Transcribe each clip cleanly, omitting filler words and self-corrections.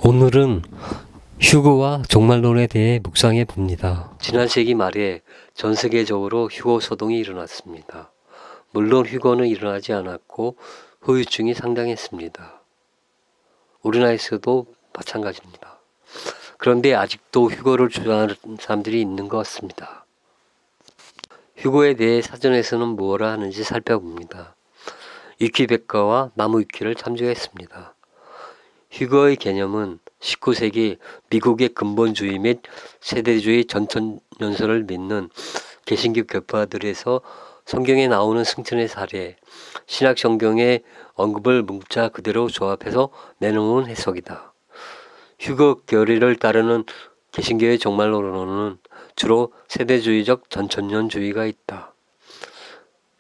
오늘은 휴거와 종말론에 대해 묵상해 봅니다. 지난 세기 말에 전 세계적으로 휴거 소동이 일어났습니다. 물론 휴거는 일어나지 않았고 후유증이 상당했습니다. 우리나라에서도 마찬가지입니다. 그런데 아직도 휴거를 주장하는 사람들이 있는 것 같습니다. 휴거에 대해 사전에서는 무엇을 하는지 살펴봅니다. 위키백과와 나무위키를 참조했습니다. 휴거의 개념은 19세기 미국의 근본주의 및 세대주의 전천연설을 믿는 개신교 교파들에서 성경에 나오는 승천의 사례, 신약 성경의 언급을 문자 그대로 조합해서 내놓은 해석이다. 휴거 교리를 따르는 개신교의 종말론으로는 주로 세대주의적 전천년주의가 있다.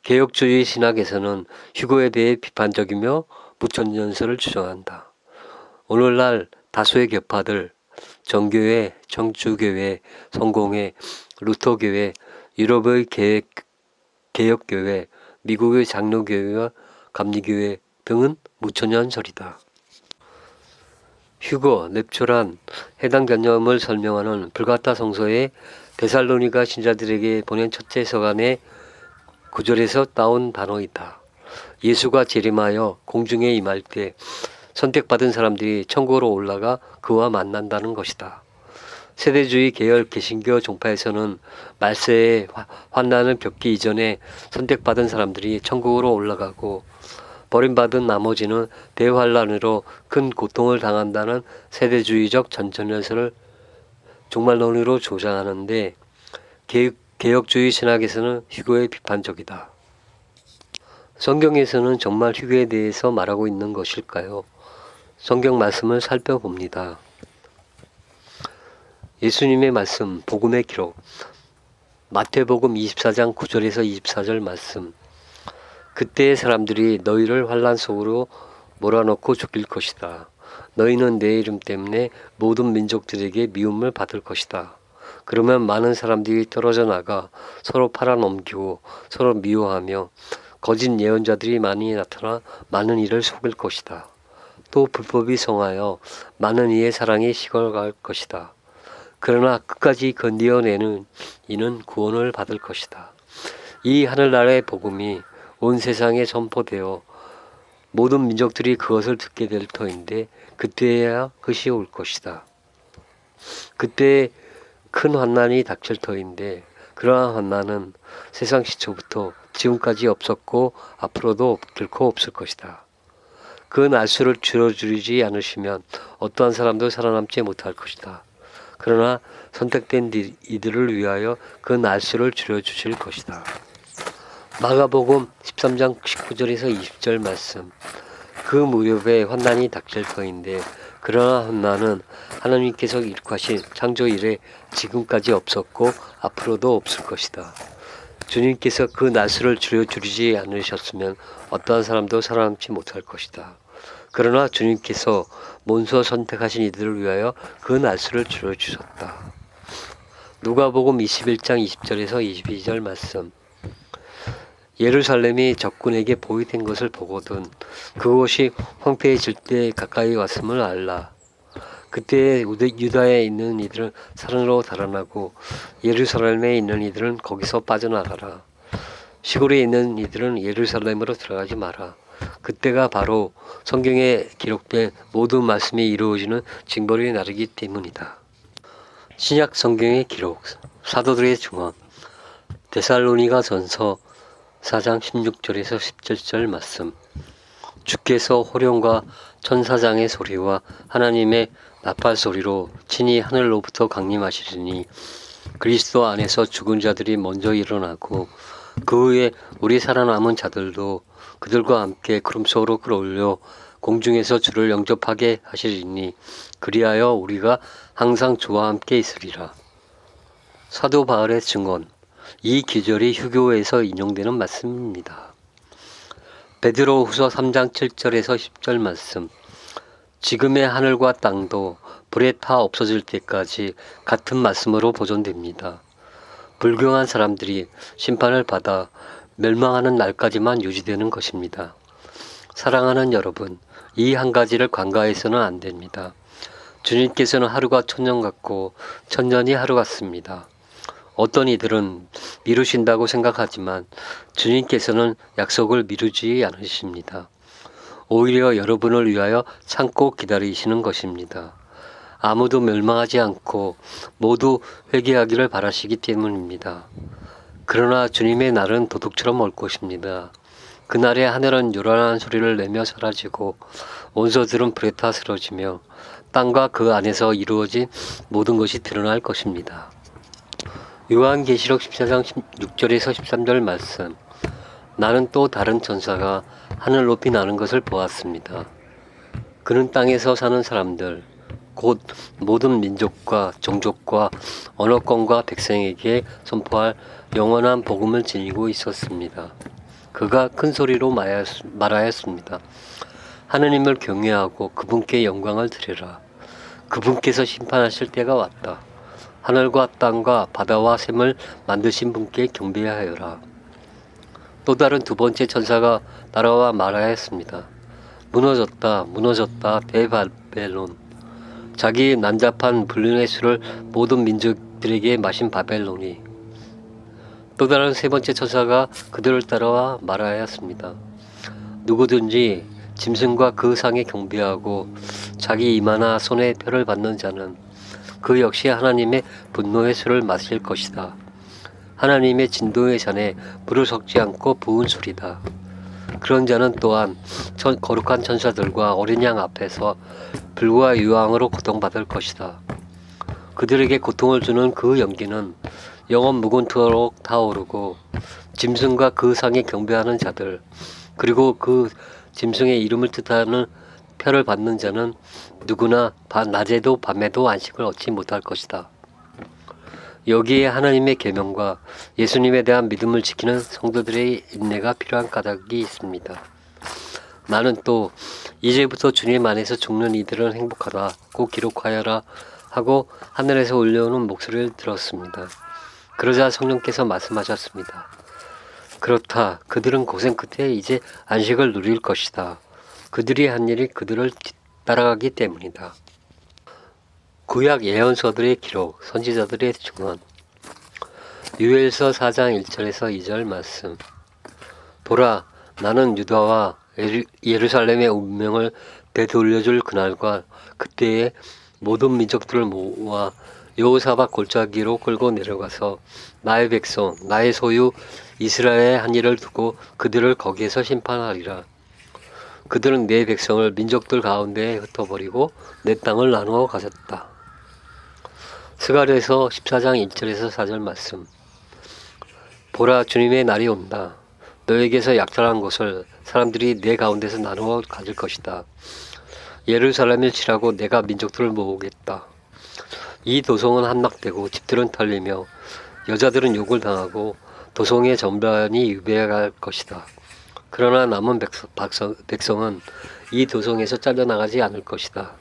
개혁주의 신학에서는 휴거에 대해 비판적이며 무천연설을 주장한다. 오늘날 다수의 교파들, 정교회, 청주교회, 성공회, 루터교회, 유럽의 개혁교회, 미국의 장로교회와 감리교회 등은 무천연설이다. 휴거, 냅초란 해당 개념을 설명하는 불가타 성서의 데살로니가 신자들에게 보낸 첫째 서간의 9절에서 따온 단어이다. 예수가 재림하여 공중에 임할 때 선택받은 사람들이 천국으로 올라가 그와 만난다는 것이다. 세대주의 계열 개신교 종파에서는 말세의 환난을 겪기 이전에 선택받은 사람들이 천국으로 올라가고 버림받은 나머지는 대환란으로 큰 고통을 당한다는 세대주의적 전천연설을 종말론으로 조장하는데 개혁주의 신학에서는 휴거에 비판적이다. 성경에서는 정말 휴거에 대해서 말하고 있는 것일까요? 성경 말씀을 살펴봅니다. 예수님의 말씀, 복음의 기록, 마태복음 24장 9절에서 24절 말씀. 그때의 사람들이 너희를 환난 속으로 몰아넣고 죽일 것이다. 너희는 내 이름 때문에 모든 민족들에게 미움을 받을 것이다. 그러면 많은 사람들이 떨어져 나가 서로 팔아넘기고 서로 미워하며 거짓 예언자들이 많이 나타나 많은 이를 속일 것이다. 또 불법이 성하여 많은 이의 사랑이 식어갈 것이다. 그러나 끝까지 건디어내는 이는 구원을 받을 것이다. 이 하늘나라의 복음이 온 세상에 선포되어 모든 민족들이 그것을 듣게 될 터인데 그때야 그것이 올 것이다. 그때 큰 환난이 닥칠 터인데 그러한 환난은 세상 시초부터 지금까지 없었고 앞으로도 결코 없을 것이다. 그 날수를 줄여주지 않으시면 어떠한 사람도 살아남지 못할 것이다. 그러나 선택된 이들을 위하여 그 날수를 줄여주실 것이다. 마가복음 13장 19절에서 20절 말씀. 그 무렵에 환난이 닥칠 터인데 그러나 환난은 하나님께서 일으키신 창조 이래 지금까지 없었고 앞으로도 없을 것이다. 주님께서 그 날수를 줄이지 않으셨으면 어떠한 사람도 살아남지 못할 것이다. 그러나 주님께서 먼저 선택하신 이들을 위하여 그 날수를 줄여주셨다. 누가복음 21장 20절에서 22절 말씀. 예루살렘이 적군에게 보이된 것을 보거든 그곳이 황폐해질 때 가까이 왔음을 알라. 그때 유다에 있는 이들은 산으로 달아나고 예루살렘에 있는 이들은 거기서 빠져나가라. 시골에 있는 이들은 예루살렘으로 들어가지 마라. 그때가 바로 성경에 기록된 모든 말씀이 이루어지는 징벌의 날이기 때문이다. 신약 성경의 기록, 사도들의 증언, 데살로니가 전서 4장 16절에서 17절 말씀. 주께서 호령과 천사장의 소리와 하나님의 나팔 소리로 친히 하늘로부터 강림하시리니 그리스도 안에서 죽은 자들이 먼저 일어나고 그 후에 우리 살아남은 자들도 그들과 함께 구름 속으로 끌어올려 공중에서 주를 영접하게 하시리니 그리하여 우리가 항상 주와 함께 있으리라. 사도 바울의 증언. 이 기절이 휴교에서 인용되는 말씀입니다. 베드로후서 3장 7절에서 10절 말씀. 지금의 하늘과 땅도 불에 타 없어질 때까지 같은 말씀으로 보존됩니다. 불경한 사람들이 심판을 받아 멸망하는 날까지만 유지되는 것입니다. 사랑하는 여러분, 이 한 가지를 간과해서는 안 됩니다. 주님께서는 하루가 천년 같고 천년이 하루 같습니다. 어떤 이들은 미루신다고 생각하지만 주님께서는 약속을 미루지 않으십니다. 오히려 여러분을 위하여 참고 기다리시는 것입니다. 아무도 멸망하지 않고 모두 회개하기를 바라시기 때문입니다. 그러나 주님의 날은 도둑처럼 올 것입니다. 그날에 하늘은 요란한 소리를 내며 사라지고 원소들은 불에 타 쓰러지며 땅과 그 안에서 이루어진 모든 것이 드러날 것입니다. 요한계시록 14장 6절에서 13절 말씀. 나는 또 다른 천사가 하늘 높이 나는 것을 보았습니다. 그는 땅에서 사는 사람들, 곧 모든 민족과 종족과 언어권과 백성에게 선포할 영원한 복음을 지니고 있었습니다. 그가 큰 소리로 말하였습니다. 하느님을 경외하고 그분께 영광을 드리라. 그분께서 심판하실 때가 왔다. 하늘과 땅과 바다와 샘을 만드신 분께 경배하여라. 또 다른 두 번째 천사가 날아와 말하였습니다. 무너졌다, 무너졌다, 대바벨론. 자기 난잡한 불륜의 술을 모든 민족들에게 마신 바벨론이. 또 다른 세 번째 천사가 그들을 따라와 말하였습니다. 누구든지 짐승과 그 상에 경배하고 자기 이마나 손에 표를 받는 자는 그 역시 하나님의 분노의 술을 마실 것이다. 하나님의 진노의 잔에 물을 섞지 않고 부은 술이다. 그런 자는 또한 거룩한 천사들과 어린 양 앞에서 불과 유황으로 고통받을 것이다. 그들에게 고통을 주는 그 연기는 영원 무궁토록 타오르고 짐승과 그 상에 경배하는 자들 그리고 그 짐승의 이름을 뜻하는 표를 받는 자는 누구나 낮에도 밤에도 안식을 얻지 못할 것이다. 여기에 하나님의 계명과 예수님에 대한 믿음을 지키는 성도들의 인내가 필요한 까닭이 있습니다. 나는 또 이제부터 주님 안에서 죽는 이들은 행복하다고 기록하여라 하고 하늘에서 울려오는 목소리를 들었습니다. 그러자 성령께서 말씀하셨습니다. 그렇다. 그들은 고생 끝에 이제 안식을 누릴 것이다. 그들이 한 일이 그들을 따라가기 때문이다. 구약 예언서들의 기록, 선지자들의 증언. 유엘서 4장 1절에서 2절 말씀. 보라, 나는 유다와 예루살렘의 운명을 되돌려줄 그날과 그때에 모든 민족들을 모아 여호사밧 골짜기로 끌고 내려가서 나의 백성, 나의 소유 이스라엘의 한 일을 두고 그들을 거기에서 심판하리라. 그들은 내 백성을 민족들 가운데에 흩어버리고 내 땅을 나누어 가졌다. 스가랴서 14장 1절에서 4절 말씀. 보라, 주님의 날이 온다. 너에게서 약탈한 것을 사람들이 내 가운데서 나누어 가질 것이다. 예루살렘을 치라고 내가 민족들을 모으겠다. 이 도성은 함락되고 집들은 털리며 여자들은 욕을 당하고 도성의 전반이 유배할 것이다. 그러나 남은 백성은 이 도성에서 잘려나가지 않을 것이다.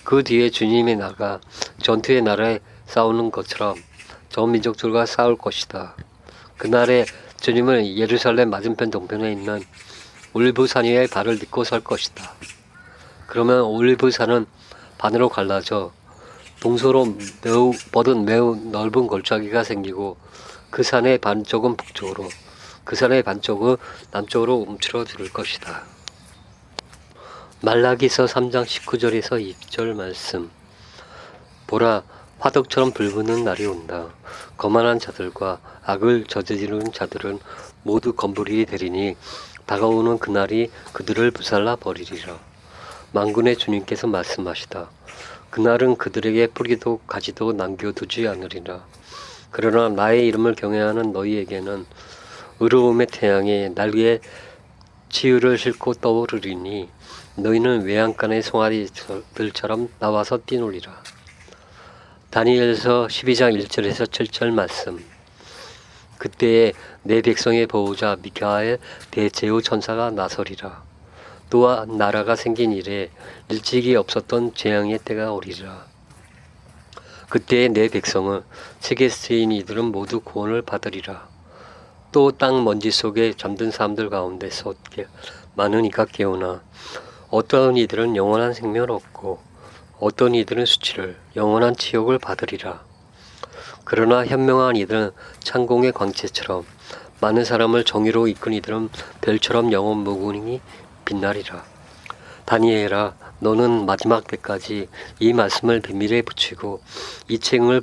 그 뒤에 주님이 나가 전투의 날에 싸우는 것처럼 전 민족들과 싸울 것이다. 그날에 주님은 예루살렘 맞은편 동편에 있는 올리브산 위에 발을 딛고 설 것이다. 그러면 올리브산은 반으로 갈라져 동서로 매우 넓은 골짜기가 생기고 그 산의 반쪽은 북쪽으로 그 산의 반쪽은 남쪽으로 움츠러들 것이다. 말라기서 3장 19절에서 20절 말씀. 보라, 화덕처럼 불붙는 날이 온다. 거만한 자들과 악을 저지르는 자들은 모두 검부리 되리니 다가오는 그날이 그들을 부살라 버리리라. 만군의 주님께서 말씀하시다. 그날은 그들에게 뿌리도 가지도 남겨두지 않으리라. 그러나 나의 이름을 경외하는 너희에게는 의로움의 태양이 날개에 치유를 싣고 떠오르리니 너희는 외양간의 송아지들처럼 나와서 뛰놀리라. 다니엘서 12장 1절에서 7절 말씀. 그때에 내 백성의 보호자 미카엘 대제후 천사가 나서리라. 또한 나라가 생긴 이래 일찍이 없었던 재앙의 때가 오리라. 그때에 내 백성은 책에 쓰인 이들은 모두 구원을 받으리라. 또 땅 먼지 속에 잠든 사람들 가운데서 많은 이가 깨어나 어떤 이들은 영원한 생명을 얻고 어떤 이들은 수치를 영원한 치욕을 받으리라. 그러나 현명한 이들은 창공의 광채처럼, 많은 사람을 정의로 이끈 이들은 별처럼 영원 무궁히 빛나리라. 다니엘아, 너는 마지막 때까지 이 말씀을 비밀에 붙이고 이 책을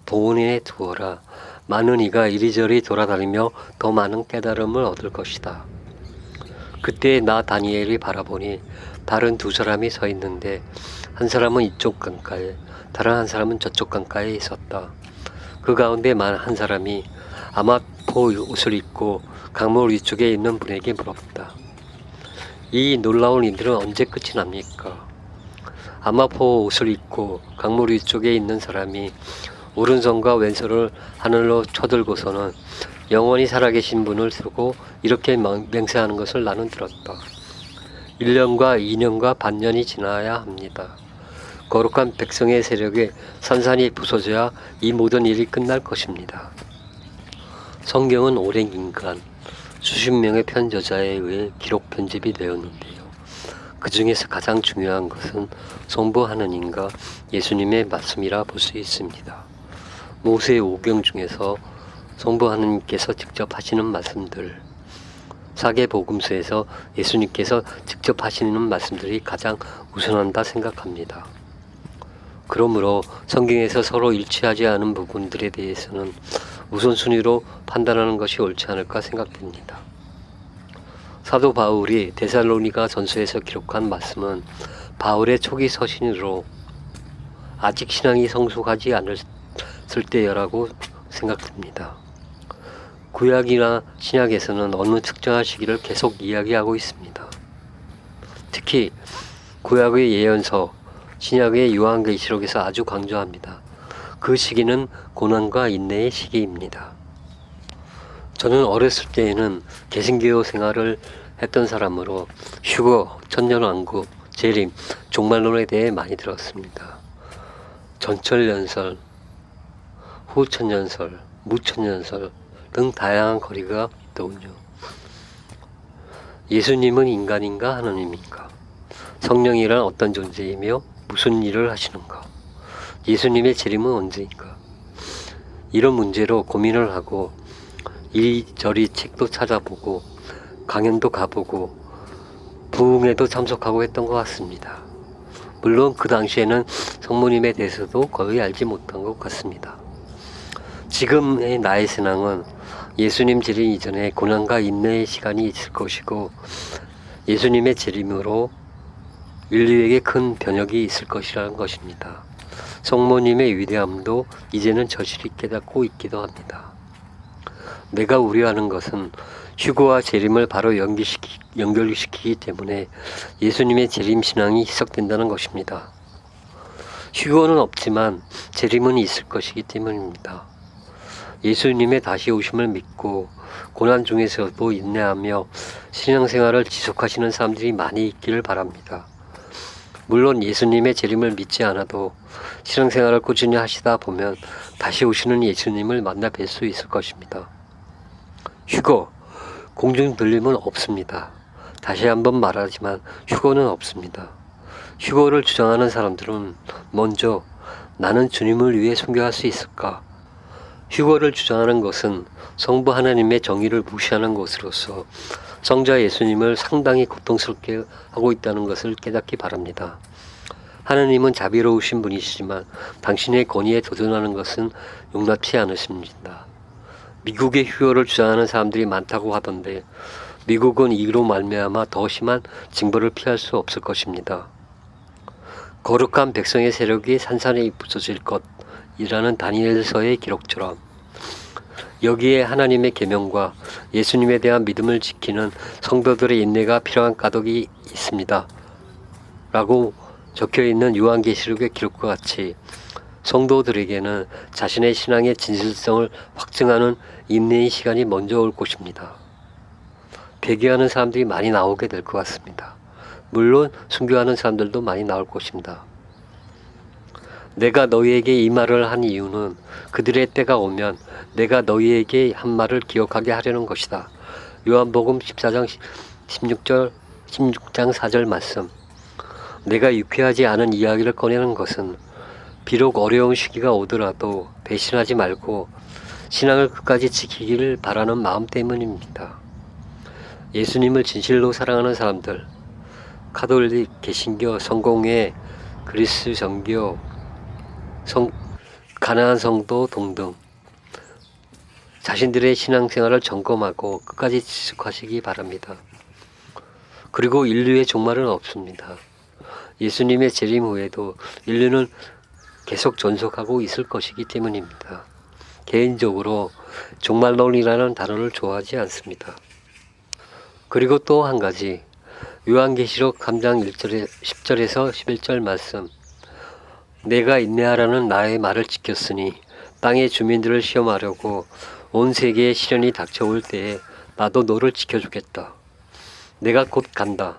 보온에 두어라. 많은 이가 이리저리 돌아다니며 더 많은 깨달음을 얻을 것이다. 그때 나 다니엘이 바라보니 다른 두 사람이 서 있는데, 한 사람은 이쪽 강가에, 다른 한 사람은 저쪽 강가에 있었다. 그 가운데 한 사람이 아마포 옷을 입고 강물 위쪽에 있는 분에게 물었다. 이 놀라운 일들은 언제 끝이 납니까? 아마포 옷을 입고 강물 위쪽에 있는 사람이 오른손과 왼손을 하늘로 쳐들고서는 영원히 살아계신 분을 두고 이렇게 맹세하는 것을 나는 들었다. 1년과 2년과 반년이 지나야 합니다. 거룩한 백성의 세력에 산산이 부서져야 이 모든 일이 끝날 것입니다. 성경은 오랜 기간 수십 명의 편저자에 의해 기록 편집이 되었는데요. 그 중에서 가장 중요한 것은 성부 하느님과 예수님의 말씀이라 볼 수 있습니다. 모세의 오경 중에서 성부 하느님께서 직접 하시는 말씀들, 사계복음서에서 예수님께서 직접 하시는 말씀들이 가장 우선한다 생각합니다. 그러므로 성경에서 서로 일치하지 않은 부분들에 대해서는 우선순위로 판단하는 것이 옳지 않을까 생각됩니다. 사도 바울이 데살로니가 전서에서 기록한 말씀은 바울의 초기 서신으로 아직 신앙이 성숙하지 않았을 때여라고 생각됩니다. 구약이나 신약에서는 어느 특정한 시기를 계속 이야기하고 있습니다. 특히 구약의 예언서, 신약의 요한계시록에서 아주 강조합니다. 그 시기는 고난과 인내의 시기입니다. 저는 어렸을 때에는 개신교 생활을 했던 사람으로 휴거, 천년왕국, 재림, 종말론에 대해 많이 들었습니다. 전철연설, 후천연설, 무천연설 등 다양한 거리가 있더군요. 예수님은 인간인가 하느님인가? 성령이란 어떤 존재이며 무슨 일을 하시는가? 예수님의 재림은 언제인가? 이런 문제로 고민을 하고 이리저리 책도 찾아보고 강연도 가보고 부흥회도 참석하고 했던 것 같습니다. 물론 그 당시에는 성모님에 대해서도 거의 알지 못한 것 같습니다. 지금의 나의 신앙은 예수님 재림 이전에 고난과 인내의 시간이 있을 것이고, 예수님의 재림으로 인류에게 큰 변혁이 있을 것이라는 것입니다. 성모님의 위대함도 이제는 절실히 깨닫고 있기도 합니다. 내가 우려하는 것은 휴거와 재림을 바로 연결시키기 때문에 예수님의 재림 신앙이 희석된다는 것입니다. 휴거는 없지만 재림은 있을 것이기 때문입니다. 예수님의 다시 오심을 믿고 고난 중에서도 인내하며 신앙생활을 지속하시는 사람들이 많이 있기를 바랍니다. 물론 예수님의 재림을 믿지 않아도 신앙생활을 꾸준히 하시다 보면 다시 오시는 예수님을 만나 뵐 수 있을 것입니다. 휴거, 공중들림은 없습니다. 다시 한번 말하지만 휴거는 없습니다. 휴거를 주장하는 사람들은 먼저 나는 주님을 위해 순교할 수 있을까? 휴거를 주장하는 것은 성부 하나님의 정의를 무시하는 것으로서 성자 예수님을 상당히 고통스럽게 하고 있다는 것을 깨닫기 바랍니다. 하나님은 자비로우신 분이시지만 당신의 권위에 도전하는 것은 용납치 않으십니다. 미국의 휴거를 주장하는 사람들이 많다고 하던데 미국은 이로 말미암아 더 심한 징벌을 피할 수 없을 것입니다. 거룩한 백성의 세력이 산산에 부서질 것이라는 다니엘서의 기록처럼 여기에 하나님의 계명과 예수님에 대한 믿음을 지키는 성도들의 인내가 필요한 까닭이 있습니다. 라고 적혀있는 요한계시록의 기록과 같이 성도들에게는 자신의 신앙의 진실성을 확증하는 인내의 시간이 먼저 올 것입니다. 배교하는 사람들이 많이 나오게 될 것 같습니다. 물론 순교하는 사람들도 많이 나올 것입니다. 내가 너희에게 이 말을 한 이유는 그들의 때가 오면 내가 너희에게 한 말을 기억하게 하려는 것이다. 요한복음 14장 16장 4절 말씀. 내가 유쾌하지 않은 이야기를 꺼내는 것은 비록 어려운 시기가 오더라도 배신하지 말고 신앙을 끝까지 지키기를 바라는 마음 때문입니다. 예수님을 진실로 사랑하는 사람들, 카톨릭, 개신교, 성공회, 그리스 정교, 가나안 성도 등등 자신들의 신앙생활을 점검하고 끝까지 지속하시기 바랍니다. 그리고 인류의 종말은 없습니다. 예수님의 재림 후에도 인류는 계속 존속하고 있을 것이기 때문입니다. 개인적으로 종말론이라는 단어를 좋아하지 않습니다. 그리고 또 한 가지, 요한계시록 3장 10절에서 11절 말씀, 내가 인내하라는 나의 말을 지켰으니 땅의 주민들을 시험하려고 온 세계에 시련이 닥쳐올 때에 나도 너를 지켜주겠다. 내가 곧 간다.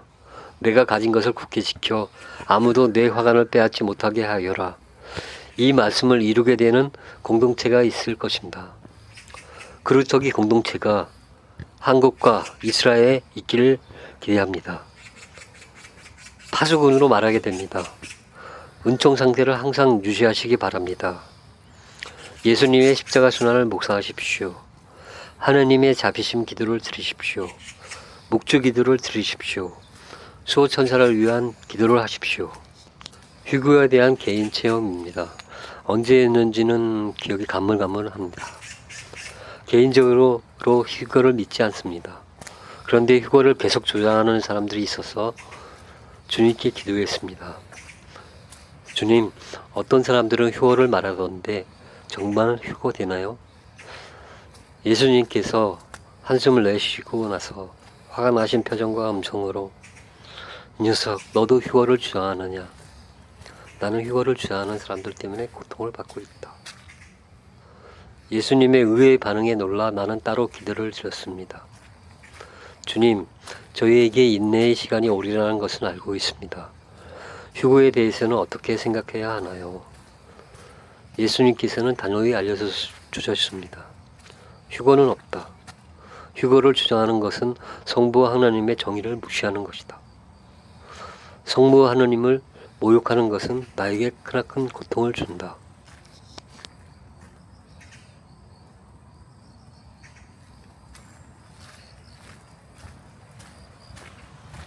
내가 가진 것을 굳게 지켜 아무도 내 화관을 빼앗지 못하게 하여라. 이 말씀을 이루게 되는 공동체가 있을 것입니다. 그루터기 공동체가 한국과 이스라엘에 있기를 기대합니다. 파수꾼으로 말하게 됩니다. 은총 상태를 항상 유지하시기 바랍니다. 예수님의 십자가 순환을 묵상하십시오. 하느님의 자비심 기도를 드리십시오. 묵주 기도를 드리십시오. 수호 천사를 위한 기도를 하십시오. 휴거에 대한 개인 체험입니다. 언제였는지는 기억이 가물가물합니다. 개인적으로 휴거를 믿지 않습니다. 그런데 휴거를 계속 주장하는 사람들이 있어서 주님께 기도했습니다. 주님, 어떤 사람들은 휴거를 말하던데 정말 휴거 되나요? 예수님께서 한숨을 내쉬고 나서 화가 나신 표정과 음성으로 이 녀석, 너도 휴거를 주장하느냐? 나는 휴거를 주장하는 사람들 때문에 고통을 받고 있다. 예수님의 의외의 반응에 놀라 나는 따로 기도를 드렸습니다. 주님, 저희에게 인내의 시간이 오리라는 것은 알고 있습니다. 휴거에 대해서는 어떻게 생각해야 하나요? 예수님께서는 단호히 알려주셨습니다. 휴거는 없다. 휴거를 주장하는 것은 성부 하나님의 정의를 무시하는 것이다. 성부 하나님을 모욕하는 것은 나에게 크나큰 고통을 준다.